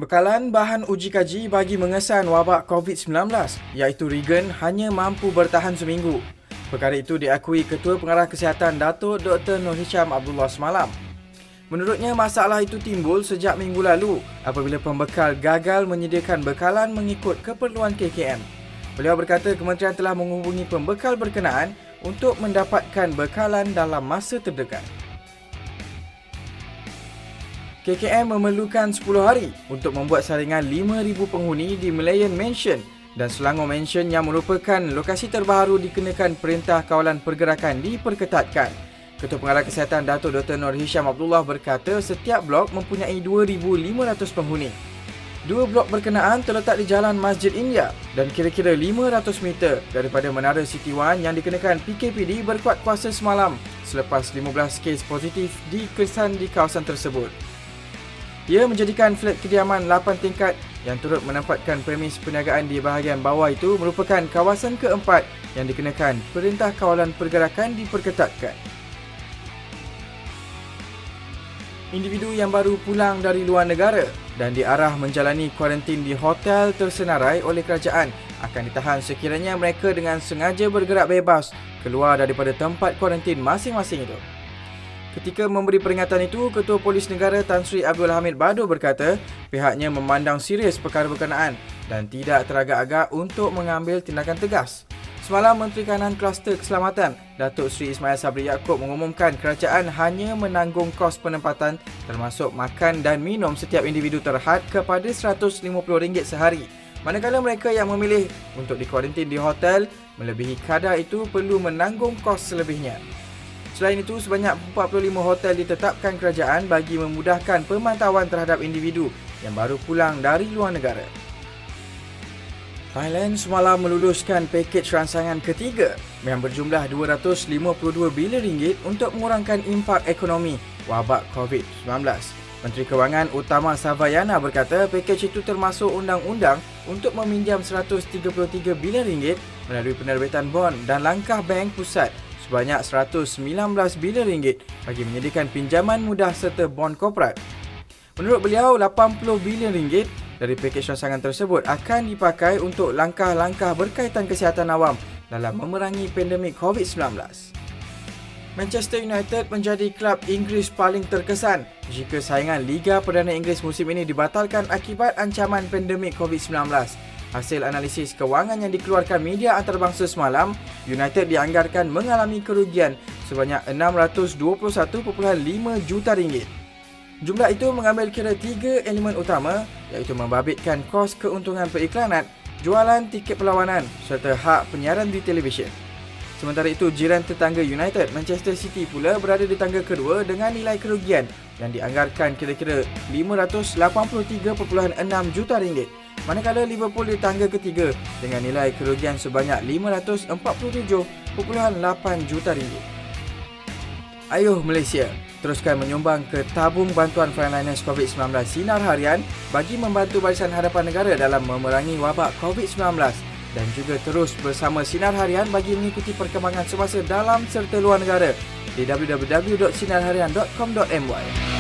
Bekalan bahan uji kaji bagi mengesan wabak COVID-19 iaitu reagen hanya mampu bertahan seminggu. Perkara itu diakui Ketua Pengarah Kesihatan Datuk Dr. Nur Hisham Abdullah semalam. Menurutnya masalah itu timbul sejak minggu lalu apabila pembekal gagal menyediakan bekalan mengikut keperluan KKM. Beliau berkata kementerian telah menghubungi pembekal berkenaan untuk mendapatkan bekalan dalam masa terdekat. KKM memerlukan 10 hari untuk membuat saringan 5,000 penghuni di Malayan Mansion dan Selangor Mansion yang merupakan lokasi terbaru dikenakan Perintah Kawalan Pergerakan diperketatkan. Ketua Pengarah Kesihatan Datuk Dr. Nur Hisham Abdullah berkata setiap blok mempunyai 2,500 penghuni. Dua blok berkenaan terletak di Jalan Masjid India dan kira-kira 500 meter daripada Menara City One yang dikenakan PKPD berkuat kuasa semalam selepas 15 kes positif dikesan di kawasan tersebut. Ia menjadikan flat kediaman 8 tingkat yang turut menempatkan premis perniagaan di bahagian bawah itu merupakan kawasan keempat yang dikenakan Perintah Kawalan Pergerakan diperketatkan. Individu yang baru pulang dari luar negara dan diarah menjalani kuarantin di hotel tersenarai oleh kerajaan akan ditahan sekiranya mereka dengan sengaja bergerak bebas keluar daripada tempat kuarantin masing-masing itu. Ketika memberi peringatan itu, Ketua Polis Negara Tan Sri Abdul Hamid Bado berkata pihaknya memandang serius perkara berkenaan dan tidak teragak-agak untuk mengambil tindakan tegas. Semalam, Menteri Kanan Kluster Keselamatan, Datuk Seri Ismail Sabri Yaakob mengumumkan kerajaan hanya menanggung kos penempatan termasuk makan dan minum setiap individu terhad kepada RM150 sehari. Manakala mereka yang memilih untuk dikuarantin di hotel melebihi kadar itu perlu menanggung kos selebihnya. Selain itu, sebanyak 45 hotel ditetapkan kerajaan bagi memudahkan pemantauan terhadap individu yang baru pulang dari luar negara. Thailand semalam meluluskan pakej rangsangan ketiga yang berjumlah RM252 bilion untuk mengurangkan impak ekonomi wabak COVID-19. Menteri Kewangan Utama Savayana berkata pakej itu termasuk undang-undang untuk meminjam RM133 bilion melalui penerbitan bond dan langkah Bank Pusat sebanyak RM119 bilion bagi menyediakan pinjaman mudah serta bond korporat. Menurut beliau, RM80 bilion dari pakej rangsangan tersebut akan dipakai untuk langkah-langkah berkaitan kesihatan awam dalam memerangi pandemik COVID-19. Manchester United menjadi klub Inggeris paling terkesan jika saingan Liga Perdana Inggeris musim ini dibatalkan akibat ancaman pandemik COVID-19. Hasil analisis kewangan yang dikeluarkan media antarabangsa semalam, United dianggarkan mengalami kerugian sebanyak RM621.5 juta. Jumlah itu mengambil kira 3 elemen utama iaitu membabitkan kos keuntungan periklanan, jualan tiket perlawanan serta hak penyiaran di televisyen. Sementara itu, jiran tetangga United, Manchester City pula berada di tangga kedua dengan nilai kerugian yang dianggarkan kira-kira RM583.6 juta. Manakala Liverpool di tangga ketiga dengan nilai kerugian sebanyak RM547.8 juta. Ayuh Malaysia teruskan menyumbang ke tabung bantuan frontliners COVID-19 Sinar Harian bagi membantu Barisan Hadapan Negara dalam memerangi wabak COVID-19 dan juga terus bersama Sinar Harian bagi mengikuti perkembangan semasa dalam serta luar negara di www.sinarharian.com.my.